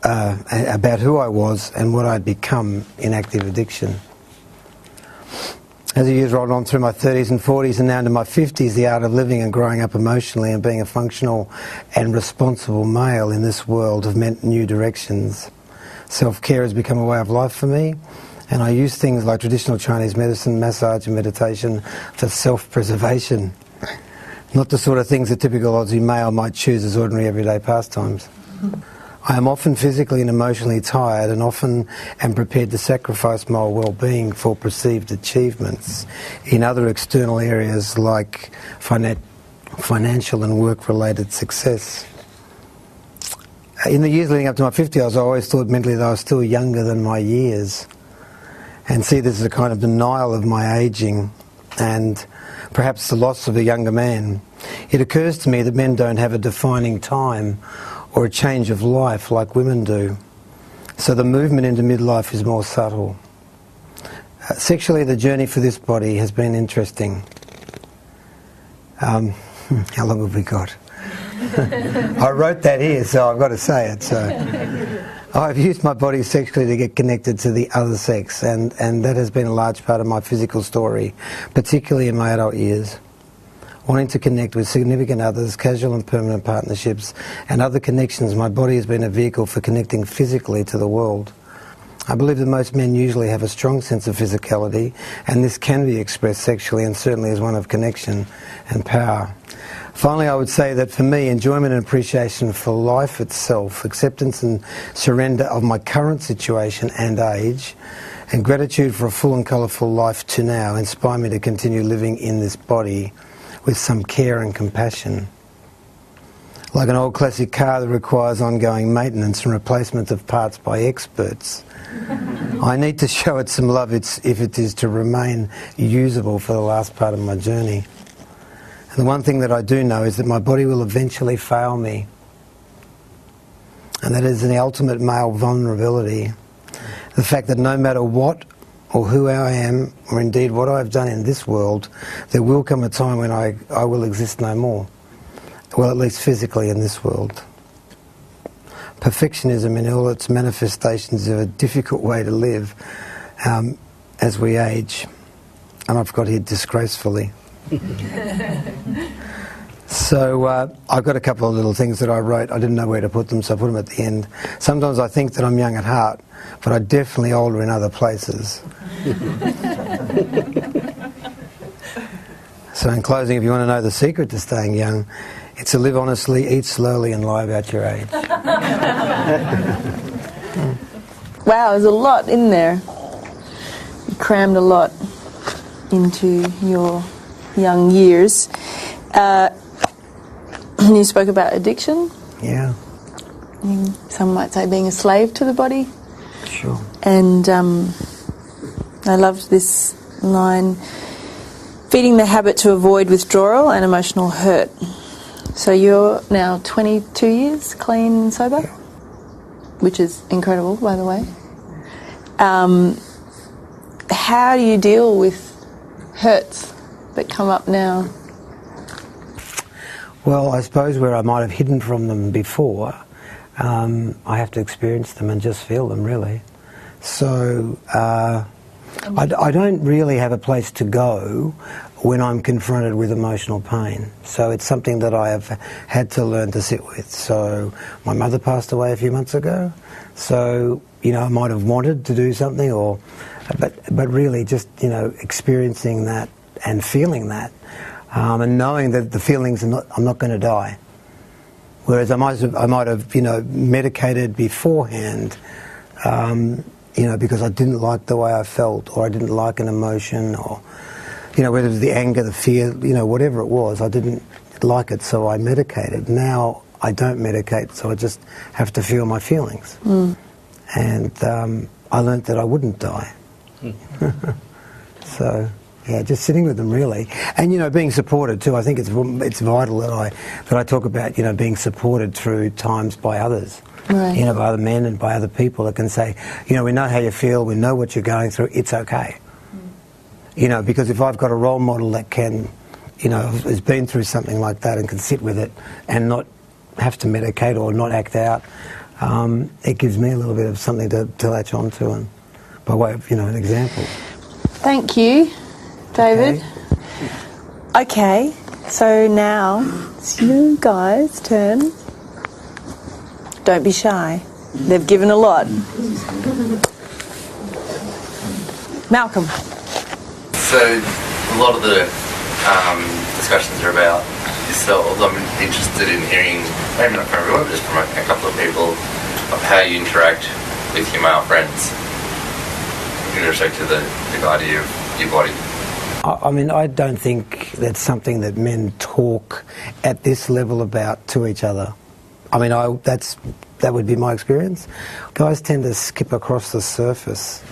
who I was and what I'd become in active addiction. As the years rolled on through my 30s and 40s and now into my 50s, the art of living and growing up emotionally and being a functional and responsible male in this world have meant new directions. Self-care has become a way of life for me, and I use things like traditional Chinese medicine, massage and meditation for self-preservation. Not the sort of things a typical Aussie male might choose as ordinary everyday pastimes. I am often physically and emotionally tired, and often am prepared to sacrifice my well-being for perceived achievements in other external areas like financial and work-related success. In the years leading up to my 50s, I always thought mentally that I was still younger than my years, and see this as a kind of denial of my ageing and perhaps the loss of a younger man. It occurs to me that men don't have a defining time or a change of life like women do, so the movement into midlife is more subtle. Sexually, the journey for this body has been interesting. How long have we got? I wrote that here, so I've got to say it. So, I've used my body sexually to get connected to the other sex, and that has been a large part of my physical story, particularly in my adult years. Wanting to connect with significant others, casual and permanent partnerships, and other connections, my body has been a vehicle for connecting physically to the world. I believe that most men usually have a strong sense of physicality, and this can be expressed sexually and certainly as one of connection and power. Finally, I would say that for me, enjoyment and appreciation for life itself, acceptance and surrender of my current situation and age, and gratitude for a full and colourful life to now inspire me to continue living in this body with some care and compassion. Like an old classic car that requires ongoing maintenance and replacement of parts by experts, I need to show it some love if it is to remain usable for the last part of my journey. And the one thing that I do know is that my body will eventually fail me. And that is the ultimate male vulnerability. The fact that no matter what or who I am, or indeed what I have done in this world, there will come a time when I will exist no more. Well, at least physically in this world. Perfectionism in all its manifestations is a difficult way to live as we age. And I've got here disgracefully. So I've got a couple of little things that I wrote. I didn't know where to put them, so I put them at the end. Sometimes I think that I'm young at heart, but I'm definitely older in other places. So in closing, if you want to know the secret to staying young, it's to live honestly, eat slowly, and lie about your age. Wow, there's a lot in there. You crammed a lot into your young years. You spoke about addiction. Yeah. Some might say being a slave to the body. Sure. And I loved this line, feeding the habit to avoid withdrawal and emotional hurt. So you're now 22 years clean and sober, yeah. Which is incredible, by the way. How do you deal with hurts that come up now? Well, I suppose where I might have hidden from them before, I have to experience them and just feel them, really. So I don't really have a place to go when I'm confronted with emotional pain. So it's something that I have had to learn to sit with. So my mother passed away a few months ago. So, I might have wanted to do something, but really just, experiencing that and feeling that. And knowing that the feelings I'm not going to die. Whereas I might have medicated beforehand, because I didn't like the way I felt, or I didn't like an emotion, or whether it was the anger, the fear, whatever it was, I didn't like it, so I medicated. Now I don't medicate, so I just have to feel my feelings. And I learnt that I wouldn't die. So. Yeah, just sitting with them, really, and being supported too. I think it's vital that I talk about being supported through times by others, right. By other men and by other people that can say, we know how you feel, we know what you're going through. It's okay, because if I've got a role model that can, has been through something like that and can sit with it and not have to medicate or not act out, it gives me a little bit of something to latch on to, and by way of an example. Thank you, David. Okay, so now it's you guys' turn. Don't be shy. They've given a lot. Malcolm. So a lot of the discussions are about yourself. I'm interested in hearing, maybe not from everyone, but just from a couple of people, of how you interact with your male friends in respect to the idea of your body. I mean, I don't think that's something that men talk at this level about to each other. I mean, that would be my experience. Guys tend to skip across the surface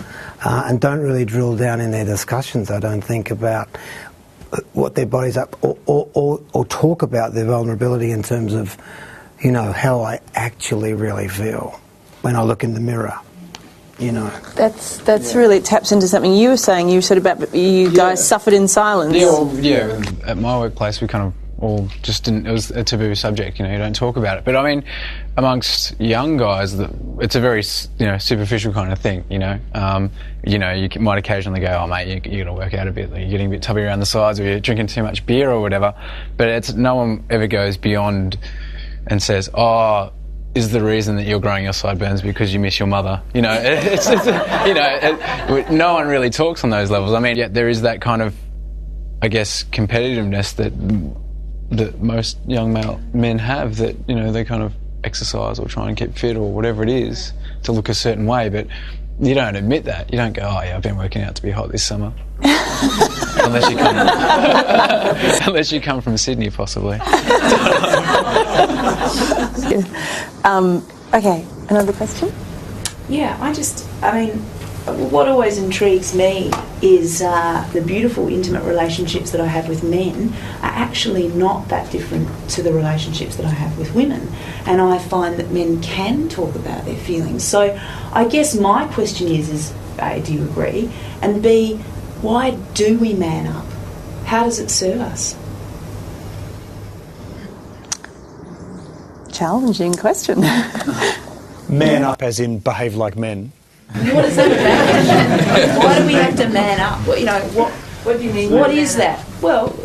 and don't really drill down in their discussions, I don't think, about what their body's up, or talk about their vulnerability in terms of, you know, how I actually really feel when I look in the mirror. You know, that's really taps into something you were saying. You said about you guys suffered in silence. Yeah, at my workplace we kind of all just didn't. It was a taboo subject. You know, you don't talk about it. But I mean, amongst young guys, it's a very superficial kind of thing. You know, you might occasionally go, "Oh mate, you're gonna work out a bit. Like, you're getting a bit tubby around the sides, or you're drinking too much beer, or whatever." But no one ever goes beyond and says, "Oh, is the reason that you're growing your sideburns because you miss your mother?" You know, no one really talks on those levels. I mean, yet there is that kind of, I guess, competitiveness that most young male men have, that, you know, they kind of exercise or try and keep fit or whatever it is to look a certain way, but you don't admit that. You don't go, "Oh yeah, I've been working out to be hot this summer." unless you come from Sydney, possibly. Okay, another question? Yeah, I mean, what always intrigues me is the beautiful intimate relationships that I have with men are actually not that different to the relationships that I have with women. And I find that men can talk about their feelings. So I guess my question is A, do you agree? And B, why do we man up? How does it serve us? Challenging question. Man up as in behave like men. What is that about? Why do we have to man up? Well, you know, what do you mean? What is that? Well,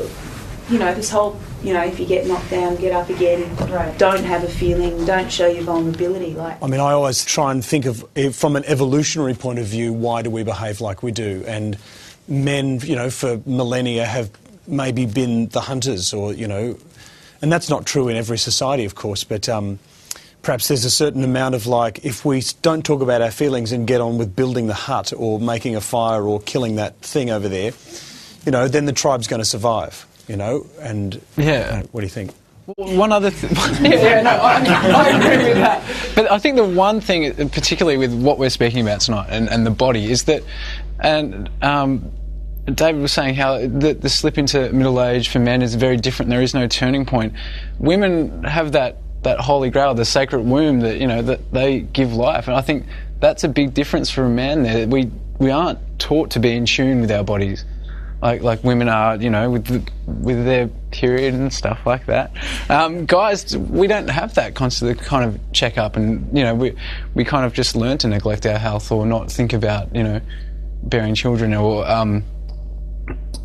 you know, this whole, you know, if you get knocked down, get up again. Right. Don't have a feeling. Don't show your vulnerability. Like, I mean, I always try and think of, from an evolutionary point of view, why do we behave like we do? And men, you know, for millennia have maybe been the hunters, or, you know, and that's not true in every society, of course, but perhaps there's a certain amount of, like, if we don't talk about our feelings and get on with building the hut or making a fire or killing that thing over there, you know, then the tribe's going to survive, you know, and what do you think? One other thing. I agree with that. But I think the one thing, particularly with what we're speaking about tonight and the body, is that, and David was saying how the slip into middle age for men is very different. There is no turning point. Women have that holy grail, the sacred womb that, you know, that they give life, and I think that's a big difference for a man there. We aren't taught to be in tune with our bodies like women are, you know, with their period and stuff like that. Guys, we don't have that constant kind of check up, and, you know, we kind of just learn to neglect our health or not think about, you know, bearing children, or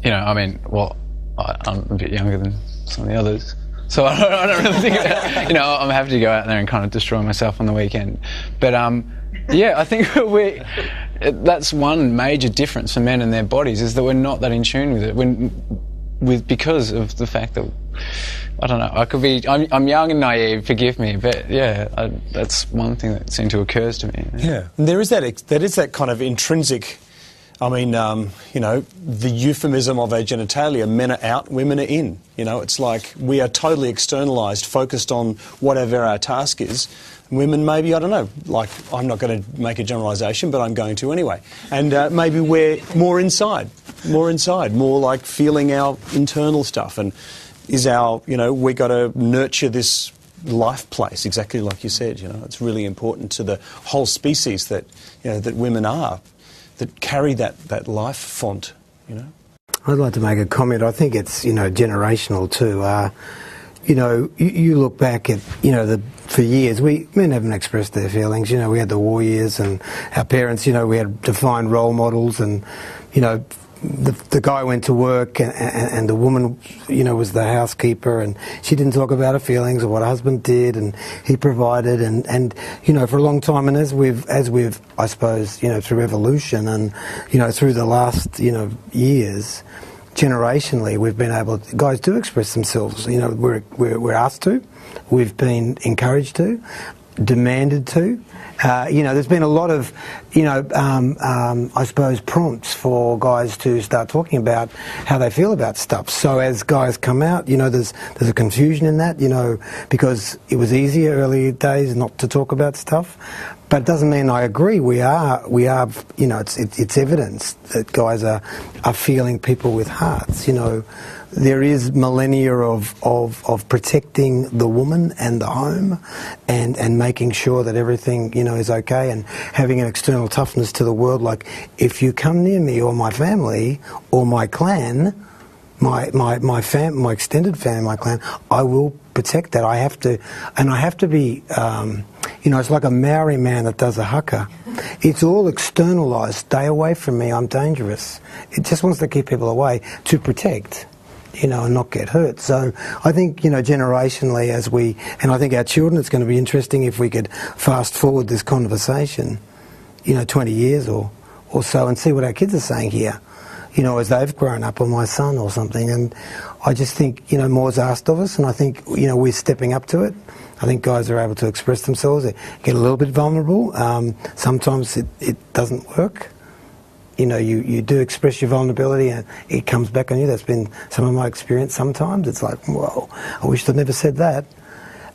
you know, I mean, well, I'm a bit younger than some of the others, so I don't really think about, you know, I'm happy to go out there and kind of destroy myself on the weekend. But yeah, I think that's one major difference for men and their bodies, is that we're not that in tune with it, because of the fact that, I don't know, I'm young and naive, forgive me, but yeah, that's one thing that seemed to occur to me. Yeah, and there is that kind of intrinsic, I mean, you know, the euphemism of our genitalia, men are out, women are in. You know, it's like we are totally externalised, focused on whatever our task is. Women maybe, I don't know, like, I'm not going to make a generalisation, but I'm going to anyway. And maybe we're more inside, more like feeling our internal stuff. And is our, you know, we got to nurture this life place, exactly like you said, you know. It's really important to the whole species that, you know, that women are, that carry that life font, you know. I'd like to make a comment. I think it's, you know, generational too. You know, you look back at, you know, for years, men haven't expressed their feelings. You know, we had the war years, and our parents, you know, we had defined role models, and, you know, the guy went to work, and the woman, you know, was the housekeeper, and she didn't talk about her feelings or what her husband did, and he provided, and you know, for a long time, and as we've I suppose, you know, through evolution and, you know, through the last, you know, years, generationally, we've been able to, guys do express themselves. You know, we're asked to, we've been encouraged to. demanded to. There's been a lot of, I suppose, prompts for guys to start talking about how they feel about stuff. So as guys come out, there's a confusion in that, because it was easier early days not to talk about stuff. But it doesn't mean I agree. We are. It's evidence that guys are feeling people with hearts. There is millennia of protecting the woman and the home, and making sure that everything is okay, and having an external toughness to the world. Like, if you come near me or my family or my clan, my extended family, my clan, I will protect that. I have to, and I have to be. It's like a Maori man that does a haka. It's all externalised. Stay away from me. I'm dangerous. It just wants to keep people away to protect. And not get hurt. So I think, generationally, and I think our children, it's going to be interesting if we could fast forward this conversation, 20 years or so, and see what our kids are saying here, as they've grown up, or my son or something. And I just think, more's asked of us, and I think, we're stepping up to it. I think guys are able to express themselves. They get a little bit vulnerable. Sometimes it doesn't work. You do express your vulnerability and it comes back on you. That's been some of my experience sometimes. It's like, whoa, I wish I'd never said that.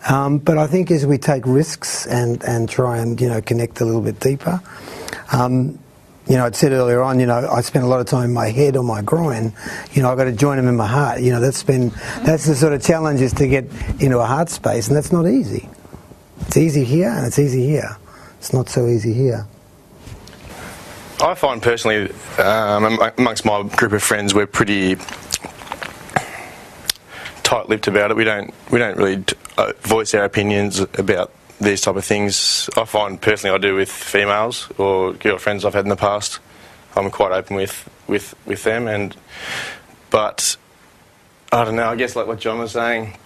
But I think as we take risks and try and, connect a little bit deeper, I'd said earlier on, I spent a lot of time in my head or my groin. I've got to join them in my heart. That's the sort of challenge, is to get into a heart space, and that's not easy. It's easy here and it's easy here. It's not so easy here. I find personally, amongst my group of friends, we're pretty tight-lipped about it. We don't really voice our opinions about these type of things. I find personally I do with females or girlfriends I've had in the past. I'm quite open with them, but I don't know. I guess like what John was saying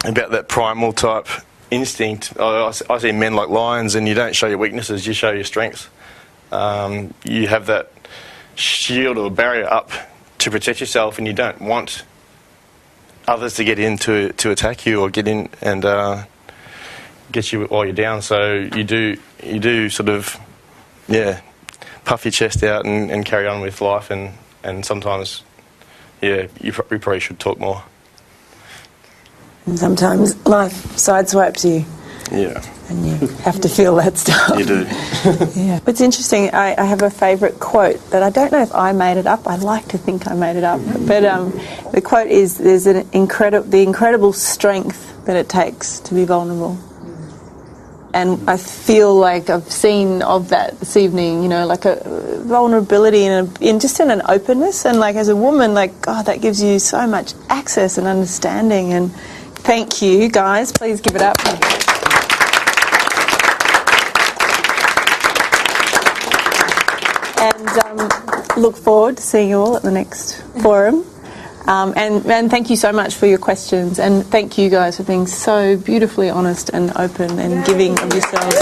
about that primal type instinct. I see men like lions, and you don't show your weaknesses; you show your strengths. You have that shield or barrier up to protect yourself, and you don't want others to get in to attack you or get in and get you while you're down. So you do sort of, puff your chest out and carry on with life, and sometimes, you probably should talk more. And sometimes life sideswipes you. Yeah. And you have to feel that stuff. You do. Yeah. But it's interesting, I have a favourite quote that I don't know if I made it up. I like to think I made it up. But the quote is, there's the incredible strength that it takes to be vulnerable. And I feel like I've seen of that this evening, like a vulnerability in just in an openness. And like as a woman, like, God, that gives you so much access and understanding. And thank you, guys. Please give it up. And look forward to seeing you all at the next forum. And thank you so much for your questions, and thank you guys for being so beautifully honest and open and giving of yourselves.